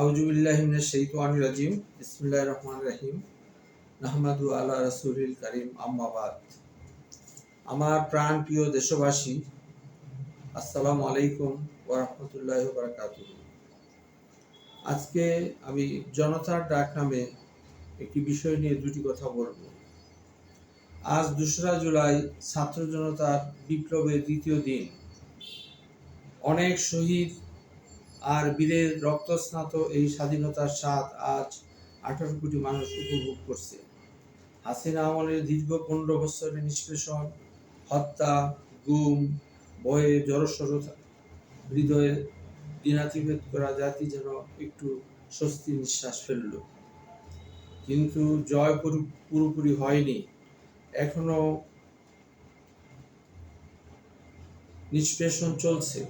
আউযুবিল্লাহি মিনাশ শাইতানির রাজিম। বিসমিল্লাহির রহমানির রহিম। নাহমাদু আলা রাসূলিল কারীম, আম্মা বাদ। আমার প্রাণ প্রিয় দেশবাসী, আসসালামু আলাইকুম ওয়া রাহমাতুল্লাহি ওয়া বারাকাতুহু। আজকে আমি জনতার ডাক নামে একটি বিষয় নিয়ে দুটি কথা বলবো। আজ ২রা জুলাই ছাত্র জনতার বিপ্লবের দ্বিতীয় দিন। অনেক শহীদ আর বীরের রক্তস্নাত এই স্বাধীনতার স্বাদ আজ ১৮ কোটি মানুষ উপভোগ করছে। হাসিনা আমলের দীর্ঘ ১৫ বছরের নিষ্পেষণ, হত্যা, গুম, ভয়ে জড়সড় হৃদয়ে দিনাতিভেদ করা জাতি যেন একটু স্বস্তি নিঃশ্বাস ফেলল। কিন্তু জয় পুরোপুরি হয়নি। এখনো নিষ্পেষণ চলছে।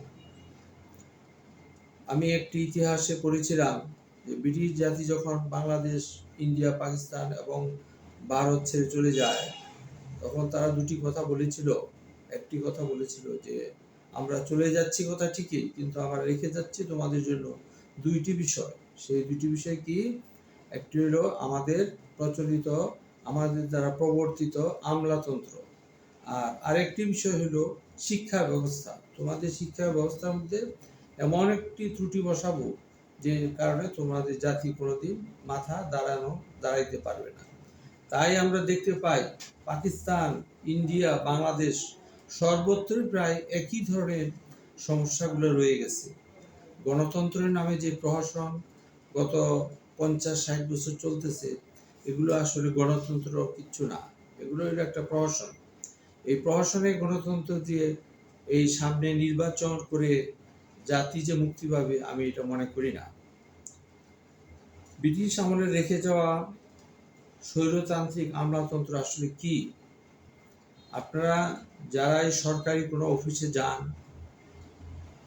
আমি একটি ইতিহাসে পড়েছিলাম যে ব্রিটিশ জাতি যখন বাংলাদেশ, ইন্ডিয়া, পাকিস্তান এবং ভারত ছেড়ে চলে যায়, তখন তারা দুটি কথা বলেছিল। একটি কথা বলেছিল যে আমরা চলে যাচ্ছি কথা ঠিকই, কিন্তু আমরা রেখে যাচ্ছি তোমাদের জন্য দুইটি বিষয়। সেই দুটি বিষয় কি? একটি হলো আমাদের প্রচলিত, আমাদের দ্বারা প্রবর্তিত আমলাতন্ত্র, আর আরেকটি বিষয় হলো শিক্ষা ব্যবস্থা। তোমাদের শিক্ষা ব্যবস্থার মধ্যে এমন একটি ত্রুটি বসাবো যে কারণে তোমাদের জাতি কোনোদিন মাথা দাঁড়াইতে পারবে না। তাই আমরা দেখতে পাই পাকিস্তান, ইন্ডিয়া, বাংলাদেশ সর্বত্রই প্রায় একই ধরনের সমস্যাগুলো রয়ে গেছে। গণতন্ত্রের নামে যে প্রহসন গত ৫০-৬০ বছর চলতেছে, এগুলো আসলে গণতন্ত্র কিচ্ছু না। এগুলো হলো একটা প্রহসন। এই প্রহসনে গণতন্ত্র দিয়ে এই সামনে নির্বাচন করে জাতি যে মুক্তি পাবে, আমি এটা মনে করি না। ব্রিটিশ আমলে রেখে যাওয়া স্বৈরতান্ত্রিক আমলাতন্ত্র আসলে কি? আপনারা যারাই সরকারি কোনো অফিসে যান,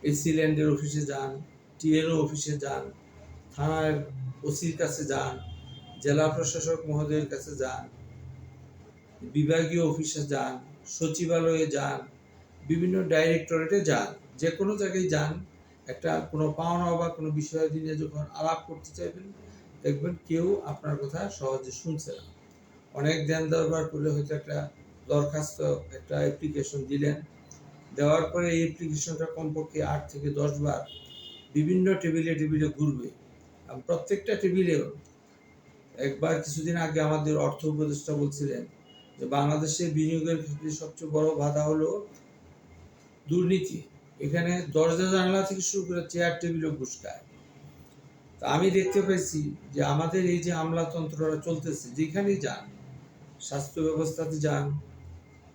এসি ল্যান্ডের অফিসে যান, টিএনও অফিসে যান, থানার ওসির কাছে যান, জেলা প্রশাসক মহোদয়ের কাছে যান, বিভাগীয় অফিসে যান, সচিবালয়ে যান, বিভিন্ন ডাইরেক্টরেটে যান, যে কোনো জায়গায় যান, একটা কোনো পাওনা বা কোনো বিষয় নিয়ে যখন আলাপ করতে চাইবেন, দেখবেন কেউ আপনার কথা সহজে শুনছে না। অনেক ধ্যান দরবার করলে হয়তো একটা দরখাস্ত, একটা অ্যাপ্লিকেশন দিলেন, দেওয়ার পরে এই অ্যাপ্লিকেশনটা কমপক্ষে ৮ থেকে ১০ বার বিভিন্ন টেবিলে ঘুরবে। প্রত্যেকটা টেবিলেও একবার কিছুদিন আগে আমাদের অর্থ উপদেষ্টা বলছিলেন যে বাংলাদেশে বিনিয়োগের ক্ষেত্রে সবচেয়ে বড় বাধা হলো দুর্নীতি। এখানে দরজা জানালা থেকে শুরু করে চেয়ার টেবিলও ঘুষ খায়। তা আমি দেখতে পাইছি যে আমাদের এই যে আমলাতন্ত্রটা চলতেছে, যেখানেই যান, স্বাস্থ্য ব্যবস্থাতে যান,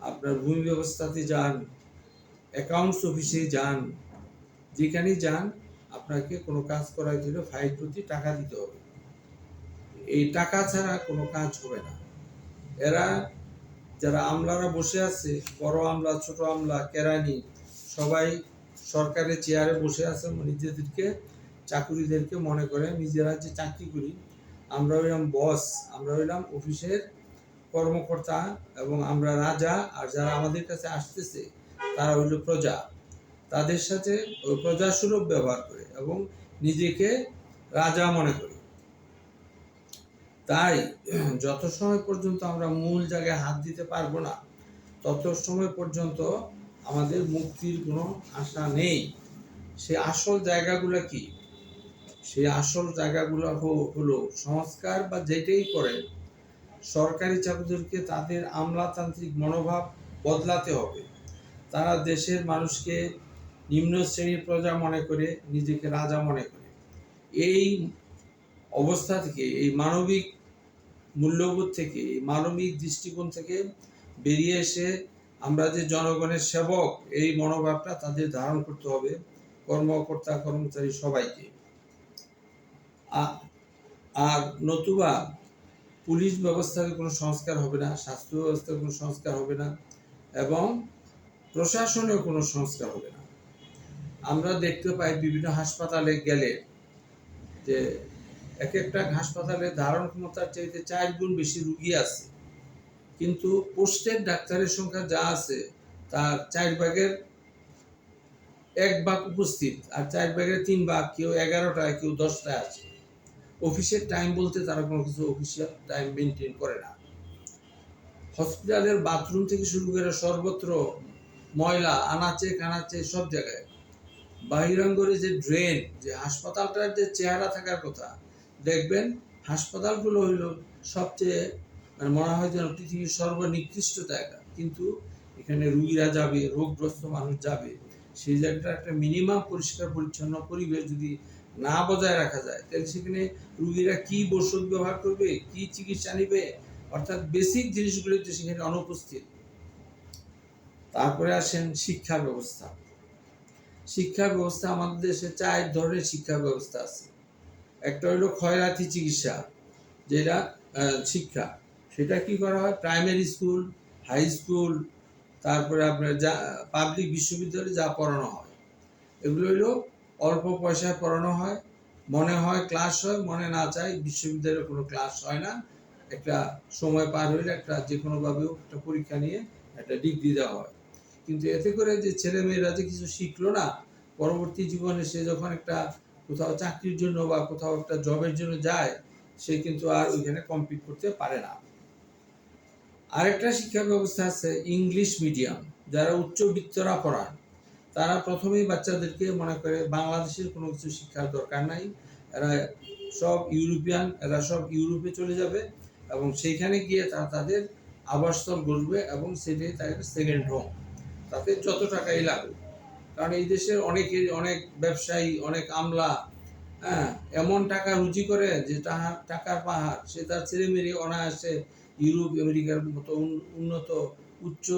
আপনার ভূমি ব্যবস্থাতে যান, অ্যাকাউন্টস অফিসে যান, যেখানেই যান, আপনাকে কোনো কাজ করাইতে হলে ফাইল প্রতি টাকা দিতে হবে। এই টাকা ছাড়া কোনো কাজ হবে না। এরা যারা আমলারা বসে আছে, বড় আমলা, ছোট আমলা, কেরানি, সবাই সরকারের চেয়ারে বসে আছে, নিজেদেরকে চাকুরিদেরকে মনে করে নিজেরা যে চাকরি করি, আমরা হইলাম বস, আমরা হইলাম অফিসের কর্মকর্তা এবং আমরা রাজা, আর যারা আমাদের কাছে আসতেছে তারা হইল প্রজা। তাদের সাথে ওই প্রজাসুলভ ব্যবহার করে এবং নিজেকে রাজা মনে করে। তাই যত সময় পর্যন্ত আমরা মূল জায়গায় হাত দিতে পারবো না, তত সময় পর্যন্ত আমাদের মুক্তির কোনো আশা নেই। সে আসল জায়গাগুলো কি? সেই আসল জায়গাগুলো হলো সংস্কার, বা যেটাই করেন, সরকারি চাকরিদেরকে তাদের আমলাতান্ত্রিক মনোভাব বদলাতে হবে। তারা দেশের মানুষকে নিম্ন শ্রেণীর প্রজা মনে করে, নিজেকে রাজা মনে করে। এই অবস্থা থেকে, এই মানবিক মূল্যবোধ থেকে, এই মানবিক দৃষ্টিকোণ থেকে বেরিয়ে এসে আমরা যে জনগণের সেবক, এই মনোভাবটা তাদের ধারণ করতে হবে, কর্মকর্তা কর্মচারী সবাইকে। আর নতুবা পুলিশ ব্যবস্থার কোনো সংস্কার হবে না, স্বাস্থ্য ব্যবস্থার কোনো সংস্কার হবে না, এবং প্রশাসনেও কোনো সংস্কার হবে না। আমরা দেখতে পাই বিভিন্ন হাসপাতালে গেলে যে এক একটা হাসপাতালে ধারণ ক্ষমতার চাইতে ৪ গুণ বেশি রুগী আছে, কিন্তু পোস্টের ডাক্তারের সংখ্যা যা আছে তার ৪ ভাগের ১ ভাগ উপস্থিত, আর ৪ ভাগের ৩ ভাগ, কেউ ১১টায়, কেউ ১০টায় আছে। অফিসের টাইম বলতে তারা কোনো কিছু অফিসিয়াল টাইম মেনটেন করে না। হসপিটালের বাথরুম থেকে শুরু করে সর্বত্র ময়লা আনাচে কানাচে সব জায়গায়। বাহিরাঙ্গনে যে ড্রেন, যে হাসপাতালটার যে চেহারা থাকার কথা, দেখবেন হাসপাতালগুলো হইল সবচেয়ে মানে মনে হয় যেন পৃথিবীর সর্বনিকৃষ্ট জায়গা, কিন্তু এখানে রুগীরা যাবে, রোগগ্রস্ত মানুষ যাবে, সেই জায়গাটা একটা মিনিমাম পরিষ্কার পরিচ্ছন্ন পরিবেশ যদি না বজায় রাখা যায়, তাহলে সেখানে রুগীরা কি ওষুধ ব্যবহার করবে, কি চিকিৎসা নেবে, অর্থাৎ বেসিক জিনিসগুলো তো সেখানে অনুপস্থিত। তারপরে আসেন শিক্ষা ব্যবস্থা। শিক্ষা ব্যবস্থা আমাদের দেশে 4 ধরনের শিক্ষা ব্যবস্থা আছে। একটা হলো খয়রাতি চিকিৎসা, যেটা শিক্ষা, সেটা কি করা হয় প্রাইমারি স্কুল, হাই স্কুল, তারপরে আপনার যা পাবলিক বিশ্ববিদ্যালয়ে যা পড়ানো হয়, এগুলো হলো অল্প পয়সায় পড়ানো হয়, মনে হয় ক্লাস হয়, মনে না চায় বিশ্ববিদ্যালয়ে কোনো ক্লাস হয় না, একটা সময় পার হইলে একটা যে কোনোভাবেও একটা পরীক্ষা নিয়ে একটা ডিগ্রি দেওয়া হয়। কিন্তু এতে করে যে ছেলে মেয়েরা যে কিছু শিখলো না, পরবর্তী জীবনে সে যখন একটা কোথাও চাকরির জন্য বা কোথাও একটা জবের জন্য যায়, সে কিন্তু আর ওইখানে কমপ্লিট করতে পারে না। আরেকটা শিক্ষা ব্যবস্থা আছে ইংলিশ মিডিয়াম, যারা উচ্চবিত্তরা পড়ান, তারা প্রথমেই বাচ্চাদেরকে মনে করে বাংলাদেশের কোনো কিছু শিক্ষার দরকার নাই, এরা সব ইউরোপিয়ান, এরা সব ইউরোপে চলে যাবে এবং সেইখানে গিয়ে তারা তাদের আবাসস্থল গড়বে এবং সেটাই তাদের সেকেন্ড হোম, তাতে যত টাকাই লাগুক। কারণ এই দেশের অনেক ব্যবসায়ী, অনেক আমলা, হ্যাঁ, এমন টাকা রুজি করে যে টাকার পাহাড়, সে তার ছেলে মেয়ে অনায়াসে ইউরোপ আমেরিকার মতো উন্নত উচ্চ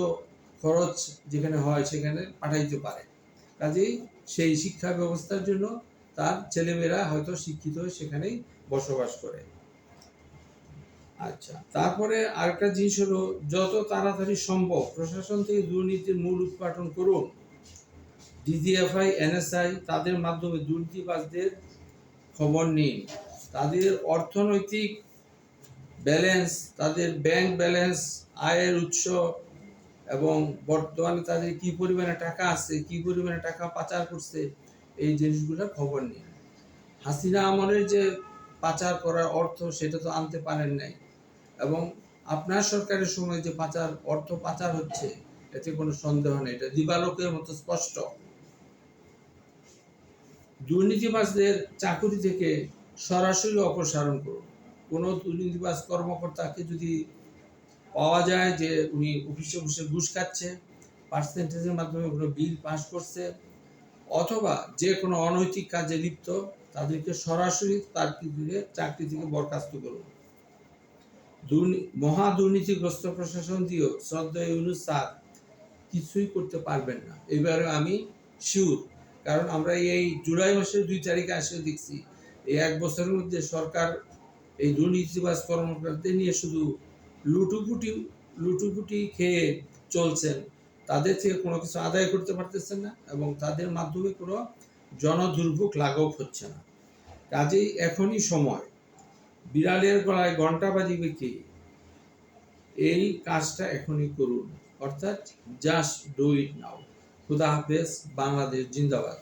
খরচ যেখানে হয় সেখানে পাঠাইতে পারে। কাজেই সেই শিক্ষা ব্যবস্থার জন্য তার ছেলেমেয়েরা হয়তো শিক্ষিত হয়ে সেখানেই বসবাস করে। আচ্ছা, তারপরে আরেকটা জিনিস হলো যত তাড়াতাড়ি সম্ভব প্রশাসন থেকে দুর্নীতির মূল উৎপাটন করুন। ডিজিএফআই, এনএসআই, তাদের মাধ্যমে দুর্নীতিবাজদের খবর নিন, তাদের অর্থনৈতিক ব্যালেন্স, তাদের ব্যাংক ব্যালেন্স, আয়ের উৎস এবং বর্তমানে তাদের কি পরিমাণে টাকা আছে, কি পরিমাণে টাকা পাচার করছে, এই জিনিসগুলোর খবর নিন। হাসিনা আমলের যে পাচার করার অর্থ সেটা তো আনতে পারেন নাই, এবং আপনার সরকারের সময় যে অর্থ পাচার হচ্ছে এতে কোনো সন্দেহ নেই, এটা দিবালোকের মতো স্পষ্ট। দুর্নীতিবাজদের চাকুরি থেকে সরাসরি অপসারণ করুন। কোনো দুর্নীতিবাজ কর্মকর্তাকে যদি পাওয়া যায় যে উনি অফিসে বসে ঘুষ খাচ্ছে, পার্সেন্টেজের মাধ্যমে কোনো বিল পাস করছে, অথবা যে কোনো অনৈতিক কাজে লিপ্ত, তাদেরকে সরাসরি তার চাকরি থেকে বরখাস্ত করুন। মহা দুর্নীতিগ্রস্ত প্রশাসন দিয়েও শ্রদ্ধেয় ইউনূস স্যার কিছুই করতে পারবেন না, এবারে আমি শিওর। কারণ আমরা এই জুলাই মাসের 2 তারিখে আসলে দেখছি এই 1 বছরের মধ্যে সরকার এই দুর্নীতিবাজ কর্মকর্তাদের নিয়ে শুধু লুটুপুটি খেয়ে চলছেন, তাদের থেকে কোনো কিছু আদায় করতে পারতেছেন না এবং তাদের মাধ্যমে কোনো জনদুর্ভোগ লাঘব হচ্ছে না। কাজেই এখনই সময়, বিড়ালের গলায় ঘন্টা বাজিবে কে, এই কাজটা এখনই করুন, অর্থাৎ জাস্ট ডু ইট নাও। খুদা হাফেজ, বাংলাদেশ জিন্দাবাদ।